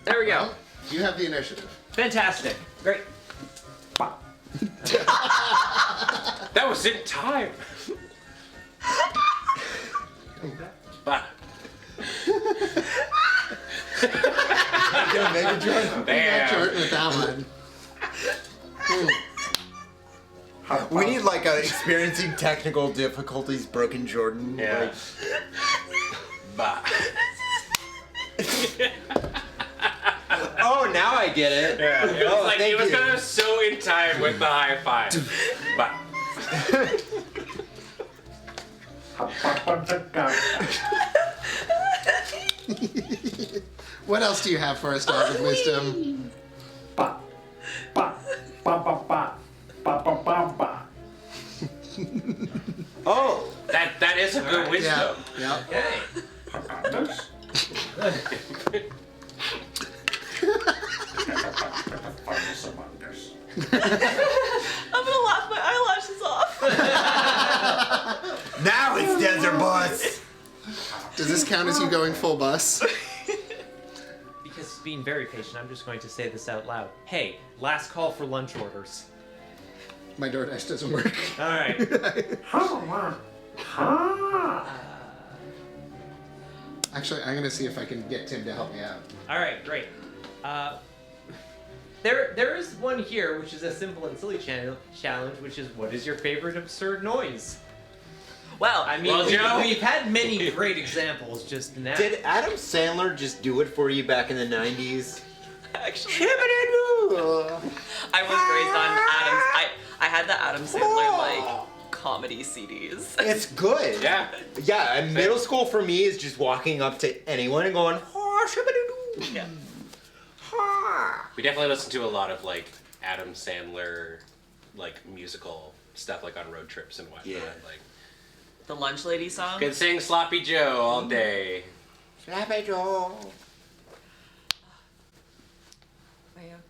There we go. Well, you have the initiative. Fantastic. Great. That was in time. Bah. Gonna make a joint. Damn. Jordynne with that one. We need like a experiencing technical difficulties broken Jordynne. Yeah. Bah. Oh, now I get it. Yeah. It was Oh, like thank it was you. kind of so in time with the high five. Bah. What else do you have for us, Dog of Wisdom? Ba, ba, ba, ba, ba, ba, ba, ba, ba. Oh, That is a good wisdom. Yeah. Okay. This. I'm gonna laugh my eyelashes off. now it's Desert Bus. Does this count as you going full bus? Because being very patient, I'm just going to say this out loud. Hey, last call for lunch orders. My DoorDash doesn't work. All right. Actually, I'm gonna see if I can get Tim to help me out. All right, great. There is one here, which is a simple and silly challenge, which is what is your favorite absurd noise? Well, I mean, Well, Joe- we've had many great examples just now. Did Adam Sandler just do it for you back in the 90s? actually, I was raised on Adam's. I had the Adam Sandler like comedy CDs. It's good. Yeah. Yeah, and middle school for me is just walking up to anyone and going, "Ha, shibba-doo-doo." Yeah. Ha. We definitely listen to a lot of like Adam Sandler, like musical stuff, like on road trips and whatnot. Yeah. Like The Lunch Lady song. could sing Sloppy Joe all day. Sloppy Joe.